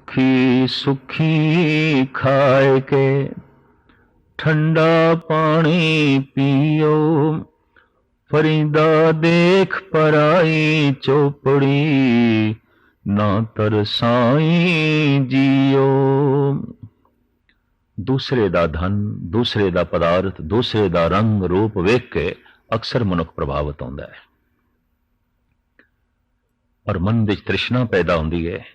भुखी सुखी खाए के, ठंडा पानी पियो, फरीदा देख पराई चौपड़ी, ना तरसाई जियो। दूसरे दा धन, दूसरे दा पदार्थ, दूसरे दा रंग रूप वेख के अक्सर मनुख प्रभावित होता है और मन विच तृष्णा पैदा होती है,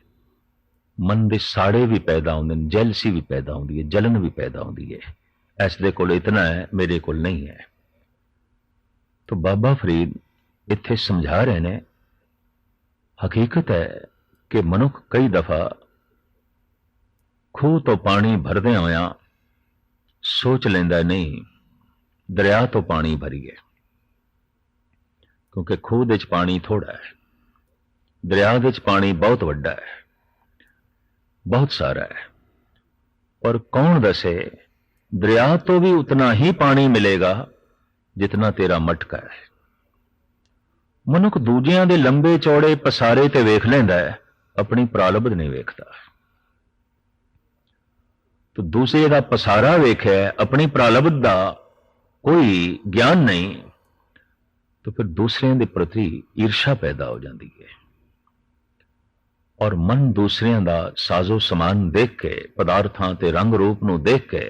मन दे साड़े भी पैदा होंगे, जैलसी भी पैदा होती है, जलन भी पैदा होती है। इस दे कोल इतना है, मेरे कोल नहीं है। तो बाबा फरीद इत्थे समझा रहे ने, हकीकत है कि मनुख कई दफा खूह तो पानी भरदे होया सोच लेंदा नहीं दरिया तो पानी भरीए, क्योंकि खूह दे च पानी थोड़ा है, दरिया दे च पानी बहुत वड्डा है, बहुत सारा है। और कौन दसे दरिया तो भी उतना ही पानी मिलेगा जितना तेरा मटका है। मनुख दूजियां दे लंबे चौड़े पसारे ते वेख लेंदा है, अपनी प्रालब्ध नहीं वेखता। तो दूसरे का पसारा वेखे, अपनी प्रालब्ध का कोई ज्ञान नहीं, तो फिर दूसरे के प्रति ईर्षा पैदा हो जाती है और मन दूसरे का साजो समान देख के, पदार्थां ते रंग रूप नूं देख के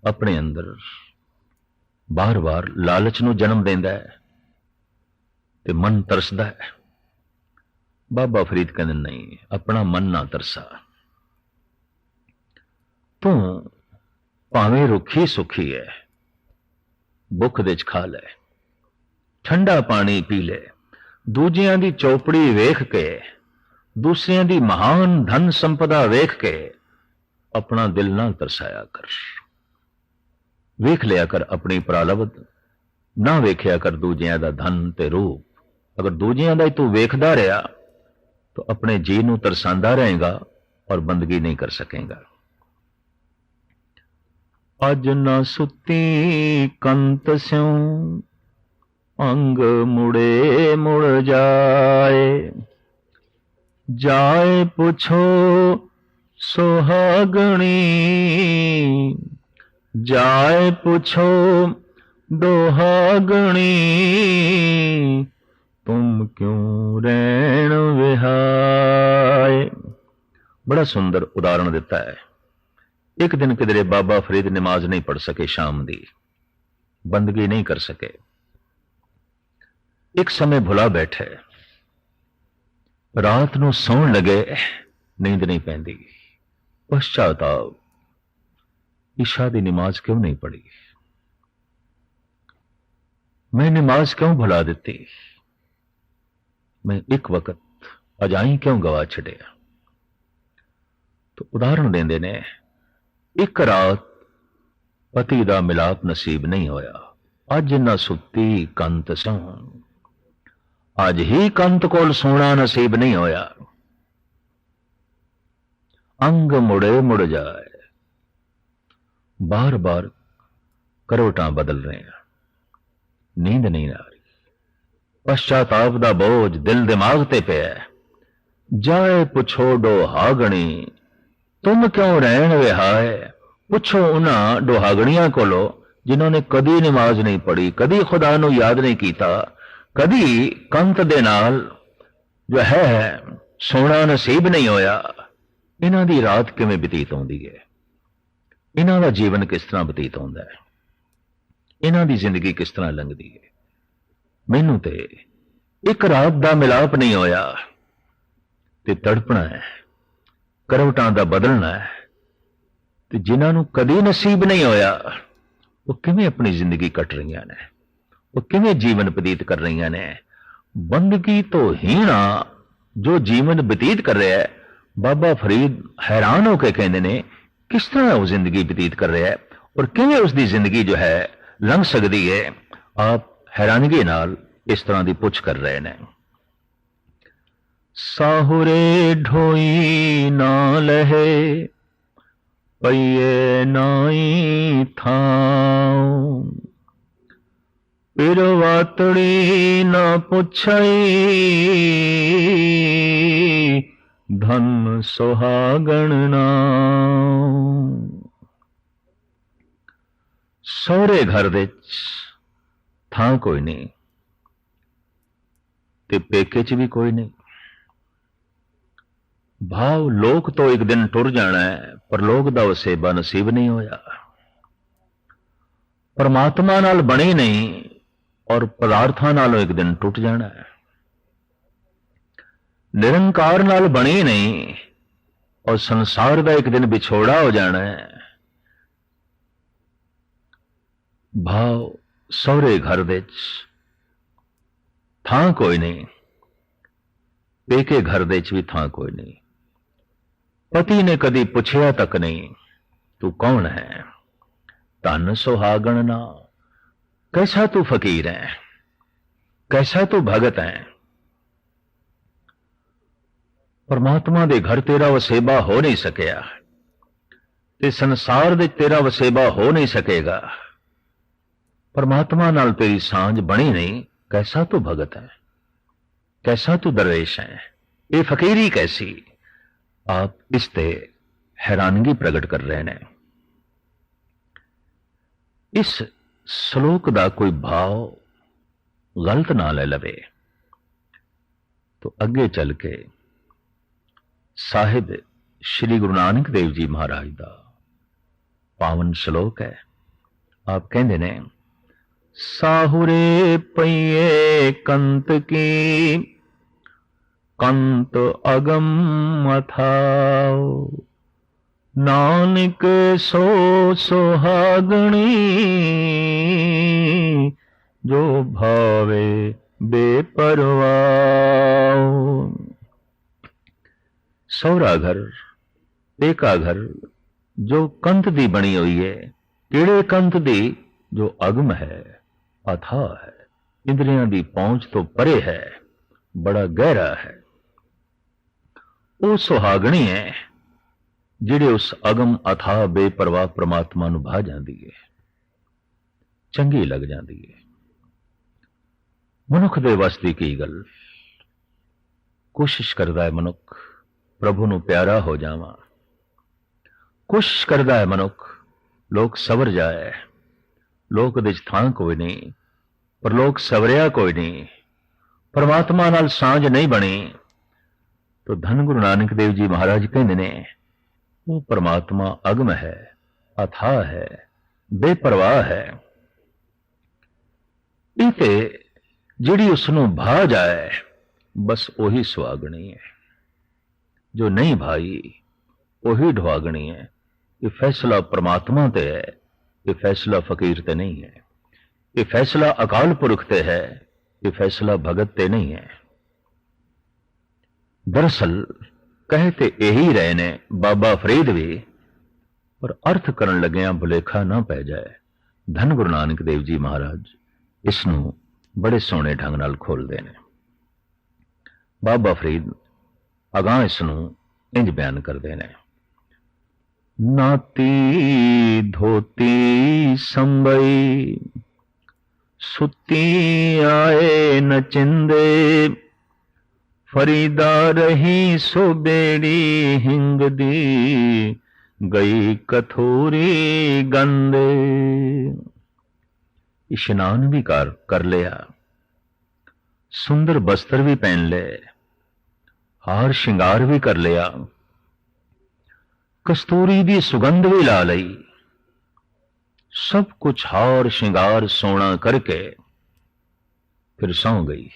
अपने अंदर बार बार लालच नूं जन्म देंदा है ते मन तरसदा है। बाबा फरीद कहंदे नहीं, अपना मन ना तरसा, तू भावें रुखी सुखी है, भुख दे च खा ले, ठंडा पानी पी ले, दूजियां दी चौपड़ी वेख के, दूसरियां दी महान धन संपदा वेख के अपना दिल ना तरसाया कर। वेख लिया कर अपनी प्रालब्ध, ना वेख्या कर दूजियां दा धन ते रूप। अगर दूजियां दा ही तू वेखदा रहा तो अपने जी नूं तरसांदा रहेगा और बंदगी नहीं कर सकेगा। अज ना सुती कंत स्यों, अंग मुड़े मुड़ जाए, जाए पुछो सुहागणी, जाए पुछो दोहागणी, तुम क्यों रैण विहाए। बड़ा सुंदर उदाहरण दिता है। एक दिन किधरे बाबा फरीद नमाज नहीं पढ़ सके, शाम दी बंदगी नहीं कर सके। एक समय भुला बैठे, रात नूं सौण लगे, नींद नहीं पैंदी, पश्चाताप, ईशा दी नमाज क्यों नहीं पढ़ी, मैं नमाज क्यों भुला दी, मैं एक वक्त अजाई क्यों गवा छड़िया। तो उदाहरण देंदे ने, एक रात पति दा मिलाप नसीब नहीं होया, अज ना सुती कंत सों, आज ही कंत कोल सोना नसीब नहीं होया। अंग मुड़े मुड़ जाए, बार बार करवटां बदल रहे हैं, नींद नहीं आ रही, पश्चाताप दा बोझ दिल दिमाग ते पिया। जाए पुछो डोहागणी, तुम क्यों रहन विहाए। पुछो उन्हां डोहागणियां कोलो जिन्होंने कदी नमाज नहीं पढ़ी, कदी खुदा नूं याद नहीं किया, कदी कंत दे नाल जो है सोना नसीब नहीं होया। इन्हां दी रात किवें बतीत होंदी है, इन्हां दा जीवन किस तरह बतीत होंदा है, इन्हां दी जिंदगी किस तरह लंघदी है। मैनू ते एक रात दा मिलाप नहीं होया ते तड़पना है, करवटां दा बदलना है। ते जिन्हां नूं कदी नसीब नहीं होया वो किवें अपनी जिंदगी कट रही ने, वो किवें जीवन बतीत कर रही ने। बंदगी तो हीना जो जीवन बतीत कर रहा है, बाबा फरीद हैरान होकर कहते ने, किस तरह वो जिंदगी बतीत कर रहा है और किवें उसकी जिंदगी जो है लंघ सकती है। आप हैरानगी नाल इस तरह की पुछ कर रहे हैं। साहुरे ढोई ना लहे, पइए नाई थां, पिरवातड़ी ना पुछई, धन सुहागण नाम। सौरे घर दे थां कोई नहीं ते पेके च भी कोई नहीं। भाव लोक तो एक दिन टुर जाना है, पर लोक दा वसेबा नसीब नहीं होया। परमात्मा नाल बनी नहीं और पदार्थां नालों एक दिन टूट जाना है। निरंकार नाल बनी नहीं और संसार का एक दिन विछोड़ा हो जाना है। भाव सौरे घर दे थां कोई नहीं, पेके घर दे भी थां कोई नहीं। पति ने कदी पुछया तक नहीं तू कौन है। धन सुहागण ना, कैसा तू फकीर है, कैसा तू भगत है। परमात्मा दे घर तेरा वसेबा हो नहीं सकिया ते संसार दे तेरा वसेबा हो नहीं सकेगा। परमात्मा नाल तेरी सांझ बनी नहीं, कैसा तू भगत है, कैसा तू दरवेश है, ये फकीरी कैसी। आप इसते हैरानगी प्रकट कर रहे हैं। इस श्लोक का कोई भाव गलत ना ले लवे तो अगे चल के साहिब श्री गुरु नानक देव जी महाराज का पावन श्लोक है। आप कहते ने, साहुरे पइए कंत की, कंत अगम अथाओ, नानक सो सुहागणी, जो भावे बेपरवाह। सौरा घर, पेका घर जो कंत दी बनी हुई है। केड़े कंत दी? जो अगम है, अथाह है, इंद्रियां दी पहुंच तो परे है, बड़ा गहरा है। वो सुहागणी है जिहड़े उस अगम अथाह बेपरवाह परमात्मा नूं भा जांदी है, चंगी लग जांदी है। मनुख दे वस दी की गल, कोशिश करदा है मनुख प्रभु नूं प्यारा हो जावां, कोशिश करदा है मनुख लोक सवर जाए। लोक दे थां कोई नहीं, पर लोक सवरिया कोई नहीं, परमात्मा नाल सांझ नहीं बनी। तो धन गुरु नानक देव जी महाराज कहते ने, वो परमात्मा अगम है, अथाह है, बेपरवाह है। इते जिहड़ी उसनूं भा जाए बस ओही सुहागणी है, जो नहीं भाई ओही ढवागणी है। ये फैसला परमात्मा ते है, ये फैसला फकीर ते नहीं है, ये फैसला अकाल पुरख ते है, ये फैसला भगत ते नहीं है। दरअसल कहते यही रहे ने बाबा फरीद भी, पर अर्थ करन लगिया भुलेखा ना पै जाए। धन गुरु नानक देव जी महाराज इसनूं बड़े सोहणे ढंग नाल खोलदे ने। बाबा फरीद अगां इसनूं इंज बयान करदे ने, नाती धोती संबई, सुती आए नचिंदे, फरीदा रही सो बेड़ी हिंग दी, गई कथोरी गंदे। इशनान भी कर लिया, सुंदर बस्तर भी पहन ले, हार श्रृंगार भी कर लिया, कस्तूरी दी सुगंध भी ला लई, सब कुछ हार श्रृंगार सोना करके फिर सौ गई,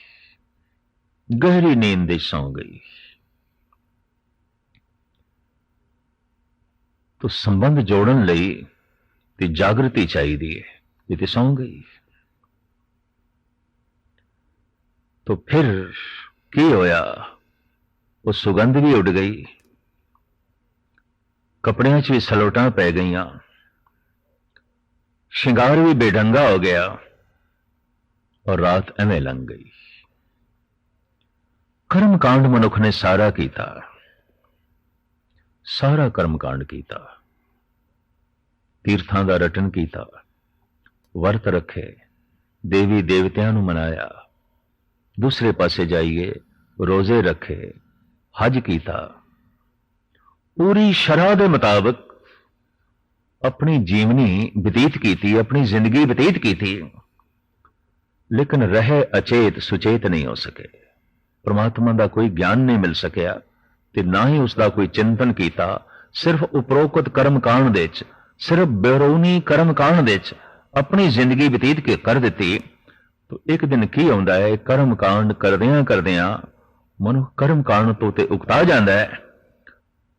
गहरी नींद सौ गई। तो संबंध जोड़न लई ते जागृति चाहिए, ये तो सौ गई। तो फिर की होया? वो सुगंध भी उड़ गई, कपड़ियां च भी सलोटा पै गईयां, श्रृंगार भी बेढंगा हो गया और रात एवें लंघ गई। कर्मकांड मनुख ने सारा कीता, सारा कर्मकांड कीता, तीर्थां दा रटन कीता, वर्त रखे, देवी देवतियां नूं मनाया, दूसरे पासे जाइए रोजे रखे, हज कीता, पूरी शरह के मुताबिक अपनी जीवनी बतीत की, अपनी जिंदगी बतीत की थी, लेकिन रहे अचेत सुचेत नहीं हो सके। परमात्मा का कोई ज्ञान नहीं मिल सकिया ते ना ही उसका कोई चिंतन किया। सिर्फ उपरोक्त कर्मकांड दे च, सिर्फ बेरूनी कर्मकांड दे च अपनी जिंदगी बतीत के कर दी। तो एक दिन की आउंदा है, कर्मकांड करदियां करदियां मनुख कर्मकांड तो ते उकता जाता है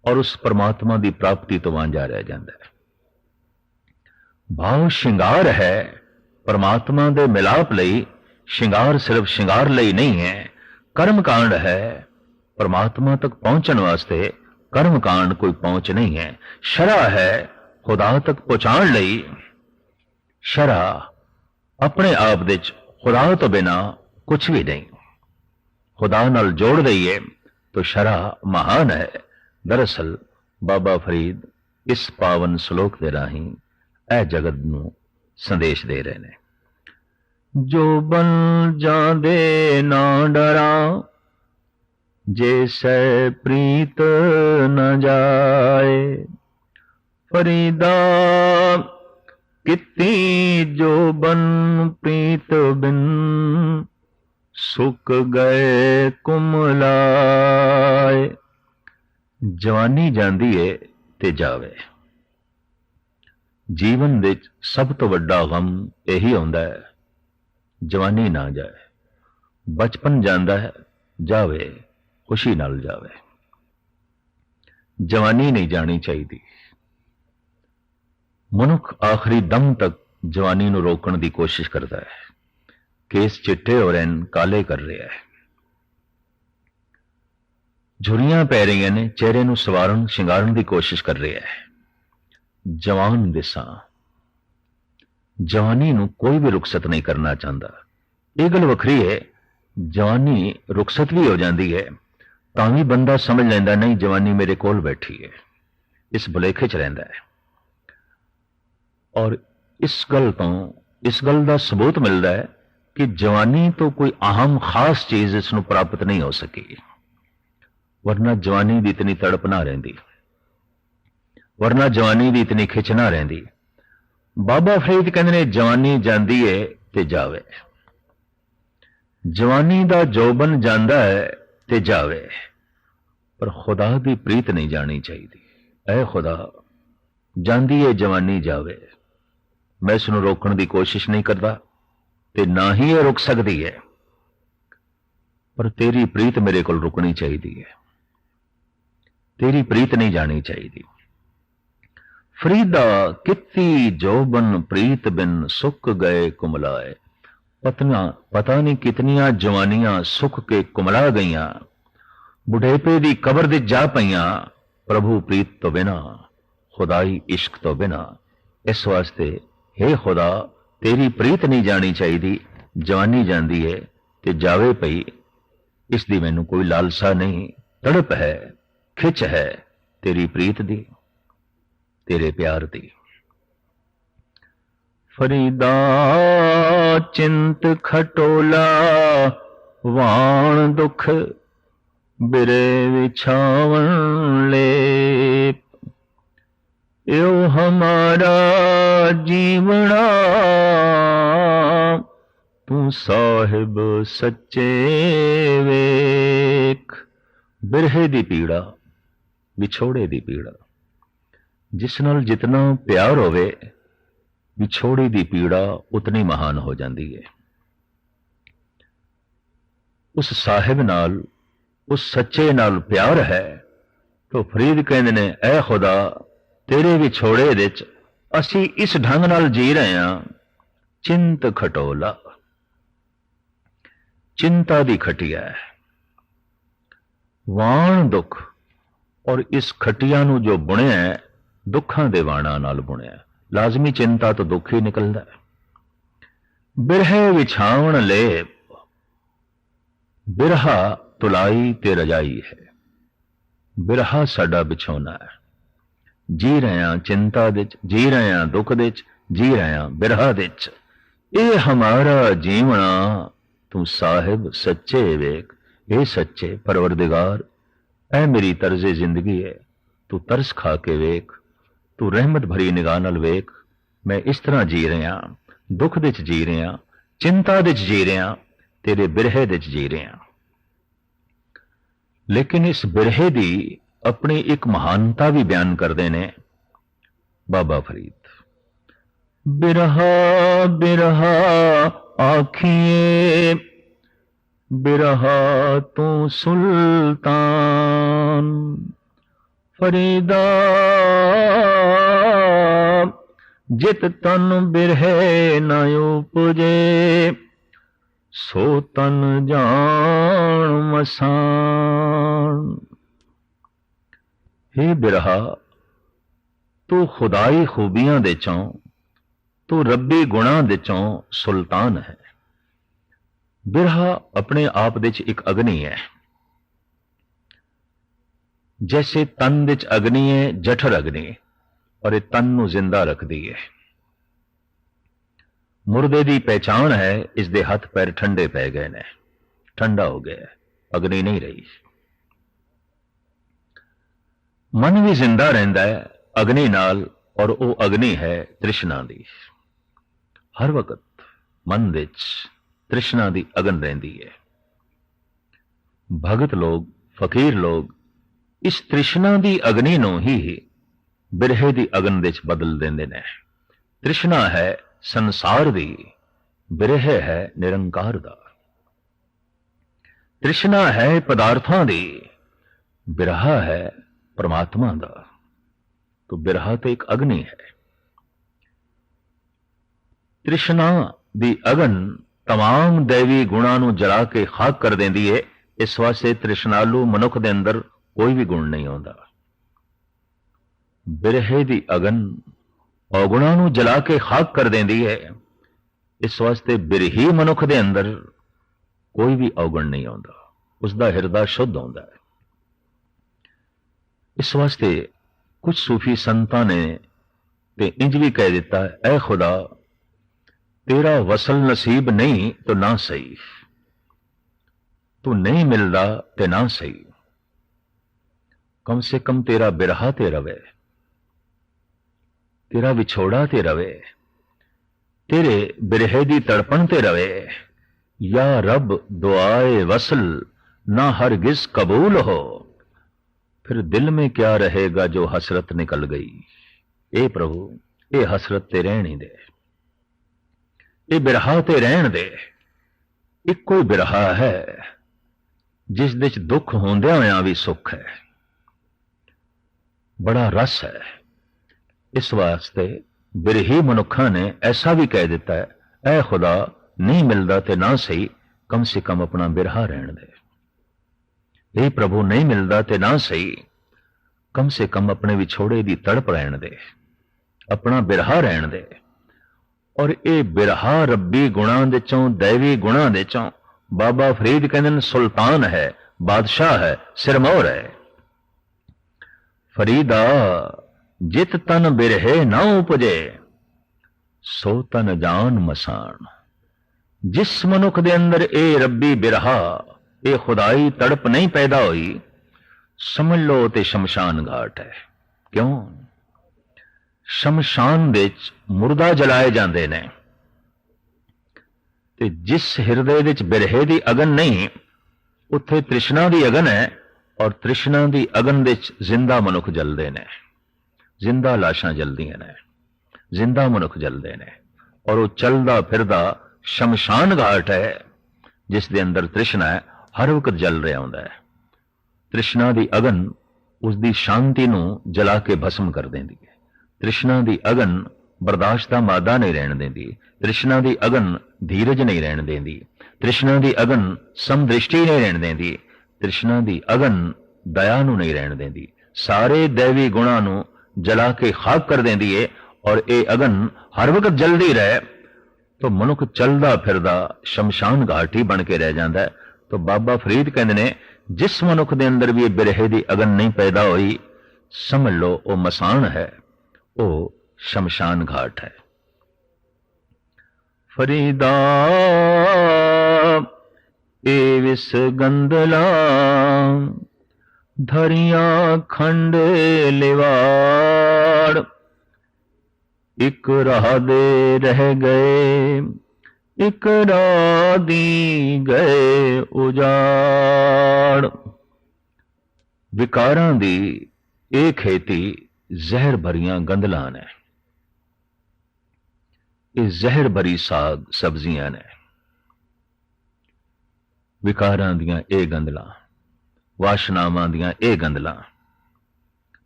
और उस परमात्मा की प्राप्ति तो वांझा रह जाता है। भाव श्रृंगार है परमात्मा दे मिलाप लई, श्रृंगार सिर्फ श्रृंगार लई नहीं है। कर्मकांड है परमात्मा तक पहुंचने वास्ते, कर्मकांड कोई पहुंच नहीं है। शरह है खुदा तक पहुंचाने लई, शरह अपने आप दे खुदा तो बिना कुछ भी नहीं। खुदा नाल जोड़ दईए तो शरह महान है। दरअसल बाबा फरीद इस पावन श्लोक के राही ए जगत नूं संदेश दे रहे ने। जो बन जांदे ना डरा, जैसे प्रीत न जाए। फरीदा कितनी जो बन प्रीत बिन, सुक गए कुमलाए। जवानी जांदी है ते जावे। जीवन विच सब तो वड्डा गम यही आउंदा है, जवानी ना जाए। बचपन जांदा है, जावे खुशी नाल जावे। जवानी नहीं जानी चाहिए। मनुख आखिरी दम तक जवानी नूं रोकण दी कोशिश करता है। केस चिट्टे हो रहे हैं, काले कर रहा है। झुरियां पै रही ने, चेहरे नूं सवारण शिंगारण की कोशिश कर रहा है। जवान दिसा, जवानी नूं कोई भी रुखसत नहीं करना चाहता। यह गल वखरी है, जवानी रुखसत भी हो जाती है तां भी बंदा समझ लैंदा नहीं जवानी मेरे कोल बैठी है, इस भुलेखे च रहिंदा है। और इस गल का सबूत मिलता है कि जवानी तो कोई अहम खास चीज इसनूं प्राप्त नहीं हो सकी, वरना जवानी की इतनी तड़प ना रहिंदी, वरना जवानी की इतनी खिच ना रहिंदी। बाबा फरीद कहंदे ने जवानी जांदी है ते जावे। जवानी दा जोबन जांदा है ते जावे, पर खुदा की प्रीत नहीं जानी चाहिए। ऐ खुदा, जांदी है जवानी जावे, मैं इसनूं रोकण की कोशिश नहीं करता ते ना ही यह रुक सकती है, पर तेरी प्रीत मेरे को रुकनी चाहिए है। तेरी प्रीत नहीं जानी चाहिए। फरीदा कित्ती जोबन प्रीत बिन, सुक गए कुमलाए। पता नहीं कितनियां जवानियां सुख के कुमला गईयां, बुढ़ेपे दी कबर दे जा पईयां। प्रभु प्रीत तो बिना, खुदाई इश्क तो बिना। इस वास्ते हे खुदा, तेरी प्रीत नहीं जानी चाहिए। जवानी जांदी है ते जावे पई, इसदी मैनू कोई लालसा नहीं, तड़प है, खिच है तेरी प्रीत दी, तेरे प्यार दी। फरीदा चिंत खटोला, वाण दुख बिरे विछावन लेप। यो हमारा जीवना, तू साहिब सच्चे वेख। बिरहे दी पीड़ा, विछोड़े दी पीड़ा, जिस नाल जितना प्यार होवे, विछोड़ी दी पीड़ा उतनी महान हो जाती है। उस साहिब नाल, उस सच्चे नाल प्यार है तो फरीद कहंदे ने ऐ खुदा, तेरे विछोड़े विच असी इस ढंग नाल जी रहे हां। चिंत खटोला, चिंता दी खटिया है। वाण दुख, और इस खटिया नूं जो बुणिया है, दुखां दे वाणा नाल बुणिया। लाजमी चिंता तो दुख ही निकलदा है। बिरहे विछावण लेप, बिरहा तुलाई ते रजाई है। बिरहा साडा बिछौना है। जी रहे हैं चिंता विच, जी रहे हैं दुख विच, जी रहे हैं बिरहा विच। ये हमारा जीवना, तू साहिब सच्चे वेख। ये सच्चे परवरदिगार, ऐ मेरी तर्जे जिंदगी है, तू तरस खा के वेख, तू रहमत भरी निगाह नाल वेख, मैं इस तरह जी रहा, दुख दे च जी रहा, चिंता दे च जी रहा, तेरे बिरहे दे च जी रहा। लेकिन इस बिरहे दी अपनी एक महानता भी बयान करते ने बाबा फरीद। बिरहा बिरहा आखिए, बिरहा तू सुल्तान, फरीदा जित तन बिरहे न उपजे, सो तन जान मसान। हे बिरहा, तू खुदाई खूबियां दे चों, तू रब्बी गुणा दे चों सुल्तान है। बिरहा अपने आप दे च एक अग्नि है, जैसे तन दे च अग्नि है, जठर अग्नि, और ये तन नू जिंदा रखती है। मुर्दे की पहचान है, इसके हथ पैर ठंडे पै गए ने, ठंडा हो गया, अग्नि नहीं रही। मन भी जिंदा रहिंदा है अग्नि नाल, और वो अग्नि है तृष्णा दी। हर वक्त मन विच तृष्णा दी अगन रहिंदी है। भगत लोग, फकीर लोग इस तृष्णा दी अग्नि नूं ही बिरहे दी अगन विच बदल देंदे ने। तृष्णा है संसार दी, बिरह है निरंकार दा। तृष्णा है पदार्थां दी, बिरहा है परमात्मा दा। तो बिरहा तो एक अग्नि है। तृष्णा दी अगन तमाम दैवी गुणां नूं जला के खाक कर देंदी है। इस वास्ते तृष्णालु मनुख दे अंदर कोई भी गुण नहीं होता। बिरहे दी अगन अवगुणां नूं जला के खाक कर देंदी है। इस वास्ते बिरही मनुख दे अंदर कोई भी अवगुण नहीं होता, उसका हिरदा शुद्ध होता है। इस वास्ते कुछ सूफी संतां ने ते इंज भी कह दिता है, ऐ खुदा तेरा वसल नसीब नहीं तो ना सही, तू नहीं मिलदा ते ना सही, कम से कम तेरा बिरहा ते रवे, तेरा विछोड़ा ते रवे, तेरे बिरहे दी तड़पण ते रवे। या रब दुआए वसल ना हरगिज कबूल हो, फिर दिल में क्या रहेगा जो हसरत निकल गई। ए प्रभु, ये हसरत ते रहन ही दे, ये बिरहा ते रहन दे। एक कोई बिरहा है जिस विच दुख होंदियां होयां भी सुख है, बड़ा रस है। इस वास्ते बिरही मनुखा ने ऐसा भी कह दिता है, ऐ खुदा नहीं मिलता ते ना सही, कम से कम अपना बिरहा रहन दे। हे प्रभु, नहीं मिलता ते ना सही, कम से कम अपने विछोड़े की तड़प रहन दे, अपना बिरहा रहन दे। और ये बिरहा रब्बी गुणा दे चों, दैवी गुणा दे चों बाबा फरीद कहंदे सुल्तान है, बादशाह है, सिरमौर है। फरीदा जित तन बिरहे ना उपजे, सो तन जान मसान। जिस मनुख दे अंदर ए रब्बी बिरहा, ए खुदाई तड़प नहीं पैदा हुई, समझ लो ते शमशान घाट है। क्यों? शमशान विच मुर्दा जलाए जाते ने, ते जिस हिरदे विच बिरहे दी अगन नहीं, उत्थे तृष्णा दी अगन है। और तृष्णा दी अगन विच जिंदा मनुख जलदे ने, जिंदा लाशां जलदियां ने, जिंदा मनुख जलदे ने। और वो चलदा फिरदा शमशान घाट है जिस दे अंदर तृष्णा है, हर वक्त जल रहा होंदा है। तृष्णा दी अगन उसकी शांति नूं जला के भस्म कर देंदी है। तृष्णा दी अगन बर्दाश्त दा मादा नहीं रहन देंदी। तृष्णा दी अगन धीरज नहीं रहन देंदी। तृष्णा दी अगन समदृष्टि नहीं रहन देंदी। तृष्णा दी अगन दया नूं नहीं रहन देंदी। सारे दैवी गुणां नूं जला के खाक कर देंदी है। और ये अगन हर वक्त जलदी रहे तो मनुख चलदा फिरदा शमशान घाट ही बन के रह जाता है। तो बाबा फरीद कहंदे ने, जिस मनुख दे अंदर भी बिरहे दी अगन नहीं पैदा हुई, समझ लो वो मसान है, वो शमशान घाट है। फरीदा ए विस गंदला धरिया खंडे लिवाड़, एक राह दे रह गए, एक राह दी गए उजाड़। विकारां दी ਇਹ खेती ਜ਼ਹਿਰ ਭਰੀਆਂ ਗੰਦਲਾਂ ਨੇ, ਇਹ ਜ਼ਹਿਰ ਭਰੀ ਸਾਗ ਸਬਜ਼ੀਆਂ ਨੇ। ਵਿਕਾਰਾਂ ਦੀਆਂ ਇਹ ਗੰਦਲਾਂ, ਵਾਸ਼ਨਾਵਾਂ ਦੀਆਂ ਇਹ ਗੰਦਲਾਂ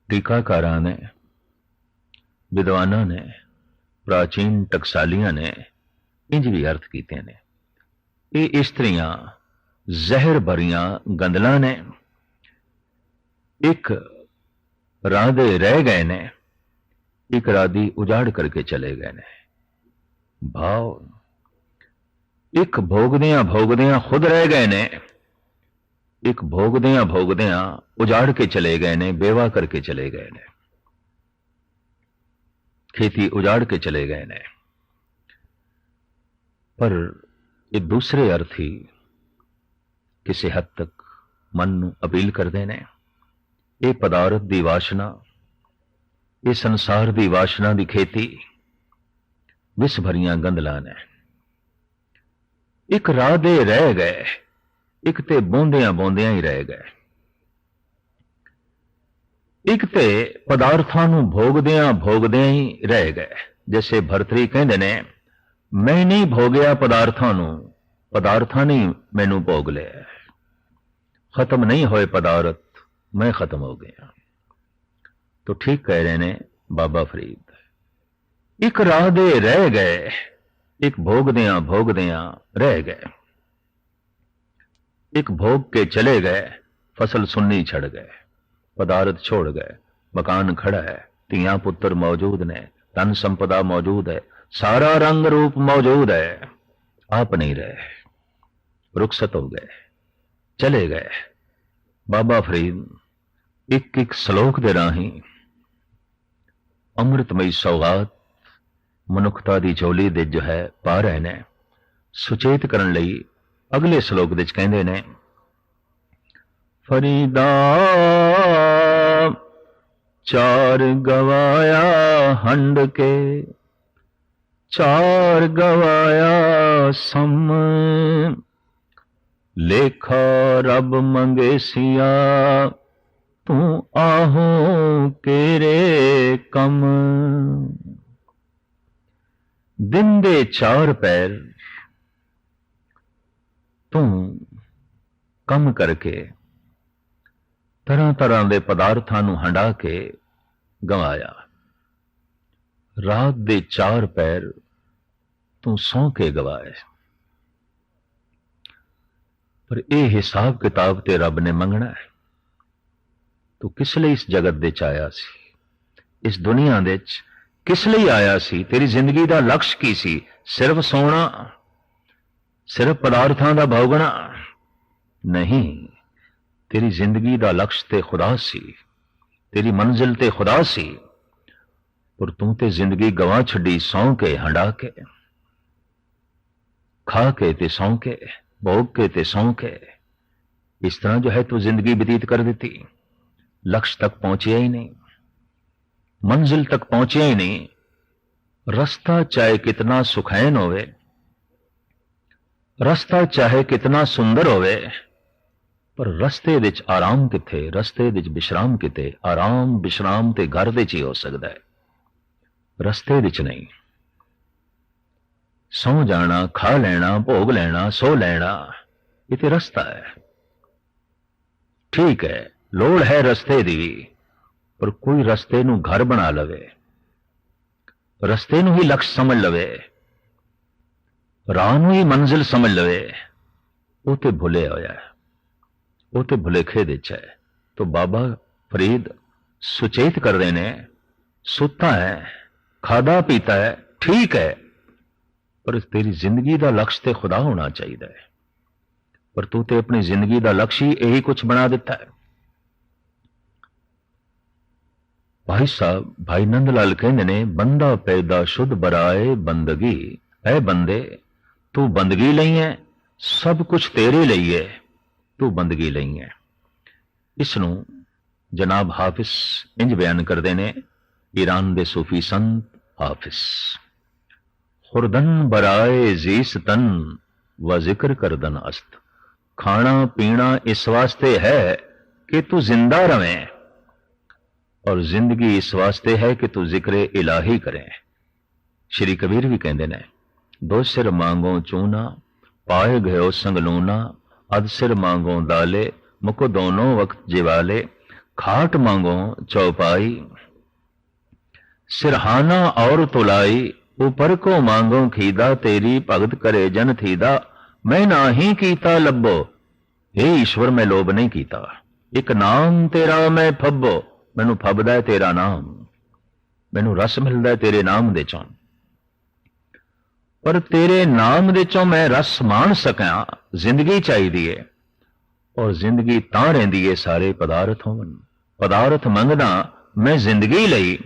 ਟੀਕਾਕਾਰਾਂ ਨੇ, ਵਿਦਵਾਨਾਂ ਨੇ, ਪ੍ਰਾਚੀਨ ਟਕਸਾਲੀਆਂ ਨੇ ਇੰਜ ਵੀ ਅਰਥ ਕੀਤੇ ਨੇ। ਇਹ ਇਸਤਰੀਆਂ ਜ਼ਹਿਰ ਭਰੀਆਂ ਗੰਦਲਾਂ ਨੇ, ਇੱਕ ਰਾਹ ਦੇ ਰਹਿ ਗਏ ਨੇ, ਇੱਕ ਰਾਹ ਦੀ ਉਜਾੜ ਕਰਕੇ ਚਲੇ ਗਏ ਨੇ। ਭਾਵ ਇੱਕ ਭੋਗਦਿਆਂ ਭੋਗਦਿਆਂ ਖੁਦ ਰਹਿ ਗਏ ਨੇ, ਇੱਕ ਭੋਗਦਿਆਂ ਭੋਗਦਿਆਂ ਉਜਾੜ ਕੇ ਚਲੇ ਗਏ ਨੇ, ਬੇਵਾ ਕਰਕੇ ਚਲੇ ਗਏ ਨੇ, खेती उजाड़ के चले गए ने। पर ये दूसरे अर्थ ही किसी हद तक मन नूं अपील करते ने। ये पदार्थ दी वासना, ये संसार दी वासना दी खेती विस भरियां गंदलां ने। एक राह दे रह गए, एक ते बोंदियां बोंदियां ही रह गए, एक ते पदार्थां नूं भोगदियां भोगदियां ही रह गए। जैसे भरतरी कहंदे ने, मैं नहीं भोगया पदार्थां नूं, पदार्थां ने मैनू भोग लिया। खत्म नहीं होए पदार्थ, मैं खत्म हो गया। तो ठीक कह रहे ने बाबा फरीद। एक राह दे रह गए, एक भोगदियां भोगदियां रह गए, एक भोग के चले गए, फसल सुन्नी छड़ गए, पदार्थ छोड़ गए, मकान खड़ा है, तियां पुत्र मौजूद ने, धन संपदा मौजूद है, सारा रंग रूप मौजूद है, आप नहीं रहे, रुखसत हो गए, चले गए। बाबा फरीद एक एक श्लोक दे राही अमृतमयी सौगात मनुखता दी झोली दे जो है पा रहे ने। सुचेत करन लई अगले श्लोक दे कहंदे ने, फरीदा चार गवाया हंड के, चार गवाया सम, लेखा रब मंगेसिया, तू आहो केरे कम। दिन दे चार पैर तू कम करके तरह तरह के पदार्थां नूं हंडा के गंवाया, रात दे चार पैर तू सौ के गवाए। पर यह हिसाब किताब ते रब ने मंगना है। तू किस लिए इस जगत दे च आया सी, इस दुनिया दे च किस लिए आया सी? तेरी जिंदगी का लक्ष्य की सी? सिर्फ सोना, सिर्फ पदार्थां दा भोगना नहीं। तेरी जिंदगी का लक्ष्य ते खुदा सी, तेरी मंजिल ते खुदा सी। पर तू ते जिंदगी गवा छड़ी, सौ के हंडा के, खा के ते सौ के, भोग के ते सौ के। इस तरह जो है तू जिंदगी व्यतीत कर देती, लक्ष्य तक पहुंचे ही नहीं, मंजिल तक पहुंचे ही नहीं। रास्ता चाहे कितना सुखैन होवे, रास्ता चाहे कितना सुंदर होवे, पर रस्ते विच आराम किथे, रस्ते विच विश्राम किथे? आराम विश्राम ते घर विच ही हो सकता है, रस्ते विच नहीं। सौ जाना, खा लेना, भोग लेना, सो लेना, ये ते रस्ता है। ठीक है, लोड़ है रस्ते दी, पर कोई रस्ते नूं घर बना लवे, रस्ते नूं ही लक्ष्य समझ लवे, राह नूं ही मंजिल समझ लवे, वो ते भुले होया है, वो ते भुलेखे दे च है। तो बाबा फरीद सुचेत कर रहे ने, सुता है, खादा पीता है, ठीक है, पर तेरी जिंदगी का लक्ष्य ते खुदा होना चाहिए। पर तू ते अपनी जिंदगी का लक्ष्य ही यही कुछ बना दिता है। भाई साहब, भाई नंदलाल कहते ने, बंदा पैदा शुद्ध बराए बंदगी। ऐ बंदे, तू बंदगी लई है, सब कुछ तेरे लिए है, तू बंदगी लई है। इसनू जनाब हाफिज इंज बयान करते ने, ईरान दे सूफी संत हाफिज, खुरदन बराए जीसतन व जिक्र करदन अस्त। खाना पीना इस वास्ते है कि तू जिंदा रवें, और जिंदगी इस वास्ते है कि तू जिक्र इलाही करें। श्री कबीर भी कहते ने, दो सिर मांगो चूना पाए गयो संगलूना, अध सिर मांगो दाले मुको दोनों वक्त जिवाले, खाट मांगो चौपाई सिरहाना और तुलाई, ऊपर को मांगो खीदा तेरी भगत करे जन थीदा, मैं ना ही कीता लब्बो, हे ईश्वर मैं लोभ नहीं कीता, एक नाम तेरा मैं फब्बो, मैनू फबदा है तेरा नाम, मैनू रस मिलदा है तेरे नाम दे चों, पर तेरे नाम दे चों मैं रस मान सकां जिंदगी चाहिदी है, और जिंदगी तां रहिंदी है सारे पदार्थ होवन। पदार्थ मंगदा मैं जिंदगी लई,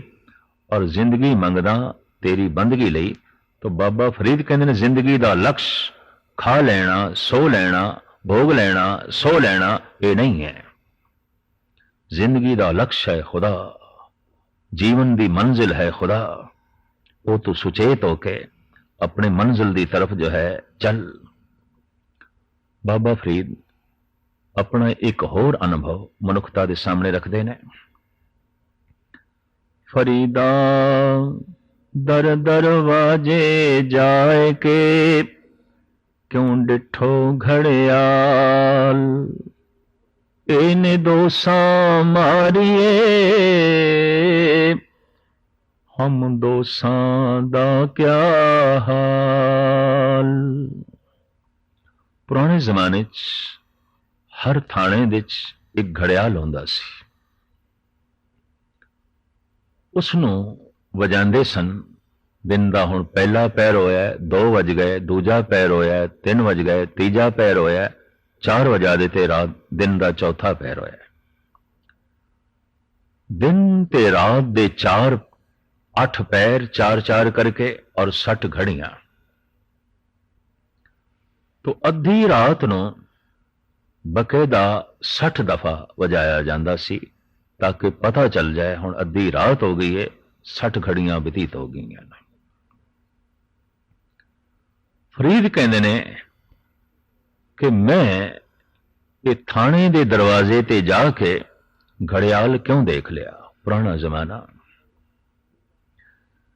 और जिंदगी मंगदा तेरी बंदगी लई। तो बाबा फरीद कहते ने, जिंदगी दा लक्ष्य खा लेना सो लेना भोग लेना सो लेना ये नहीं है। जिंदगी दा लक्ष्य है खुदा, जीवन दी मंजिल है खुदा। वो तू सुचेत होके अपने मंजिल दी तरफ जो है चल। बाबा फरीद अपना एक होर अनुभव मनुखता दे सामने रखते हैं। फरीदा दर दरवाजे जाए के क्यों डिठो घड़ियाल, इने दोसा मारिए हम दोसा दा क्या हाल। पुराने जमाने च हर थाने विच एक घड़ियाल होंदा सी, उसनू वजांदे सन। दिन दा हुण पहला पैर होया, 2 वज गए, दूजा पैर होया, 3 वज गए, तीजा पैर होया, 4 वजा दे ते रात दिन दा चौथा पैर होया। दिन ते रात दे 8 पैर 4-4 करके और 60 घड़ियां। तो अद्धी रात नू बकायदा 60 दफा वजाया जांदा सी, ताकि पता चल जाए हुण अद्धी रात हो गई है, 60 घड़ियां बतीत हो गई हैं। फरीद कहते ने कि मैं ये थाने दे दरवाजे ते जाके घड़ियाल क्यों देख लिया। पुराना जमाना,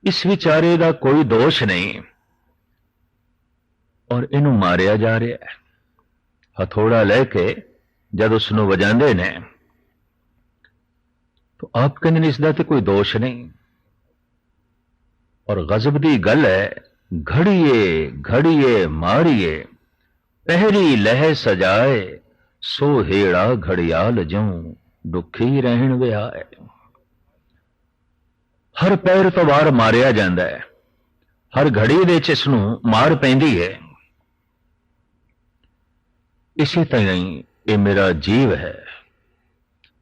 इस विचारे का कोई दोष नहीं, और इनू मारिया जा रहा है। हथौड़ा लेके जब उसनू वजांदे ने तो आप कहते हैं इसका तो कोई दोष नहीं। और गजब दी गल है, घड़िए घड़िए मारिए पहरी लह सजाए, सो हेड़ा घड़ियाल ज्यों दुखी रहन विहाए। हर पैर तो बाहर मारिया जाता है, हर घड़ी दे इसनू मार पैंदी है। इसी तरह ये मेरा जीव है,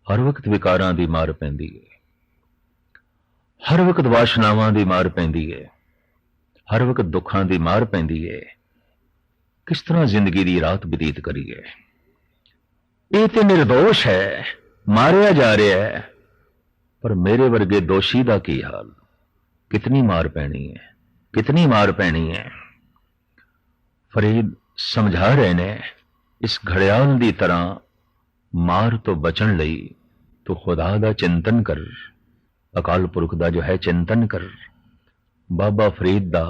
हर वक्त विकारां दी मार पैंदी है, हर वक्त वासनावां दी मार पैंदी है, हर वक्त दुखां दी मार पैंदी है। किस तरह जिंदगी दी रात बतीत करिए। ये तो निर्दोष है, मारिया जा रहा है, पर मेरे वर्गे दोषी दा की हाल। कितनी मार पैनी है, कितनी मार पैनी है। फरीद समझा रहे ने, इस घड़ियाल दी तरह मार तो बचन लई तो खुदा दा चिंतन कर, अकाल पुरख दा जो है चिंतन कर। बाबा फरीद दा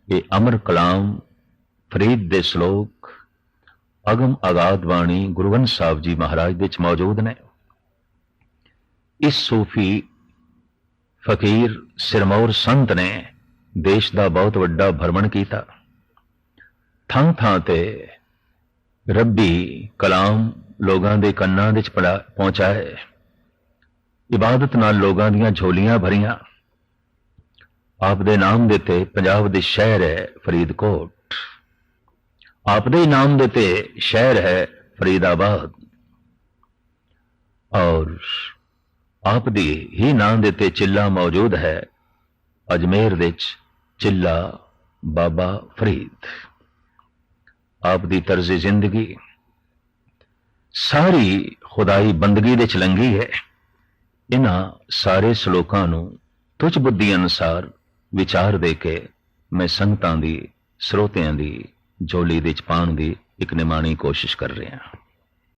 ये अमर कलाम, फरीद दे श्लोक अगम अगाध वाणी गुरु ग्रंथ साहिब जी महाराज विच मौजूद ने। इस सूफी फकीर सिरमौर संत ने देश का बहुत वड्डा भ्रमण किया, थां थां ते रब्बी कलाम लोगों के कन्नां विच पहुंचाए। इबादत नाल लोगों दीयां झोलियां भरियां। आप दे नाम देते पंजाब दे शहर है फरीदकोट, आप दे नाम देते शहर है फरीदाबाद, और आप दी ही नाम देते चिल्ला मौजूद है अजमेर विच, चिल्ला बाबा फरीद। आप दी तर्ज जिंदगी सारी खुदाई बंदगी दे च लंघी है। इन्हां सारे श्लोकां नूं तुझ बुद्धि अनुसार विचार दे के मैं संगतां दी, ਸਰੋਤਿਆਂ ਦੀ ਝੋਲੀ ਦੇ ਚ ਪਾਉਣ ਦੀ ਇੱਕ ਨਿਮਾਣੀ ਕੋਸ਼ਿਸ਼ ਕਰ ਰਿਹਾ।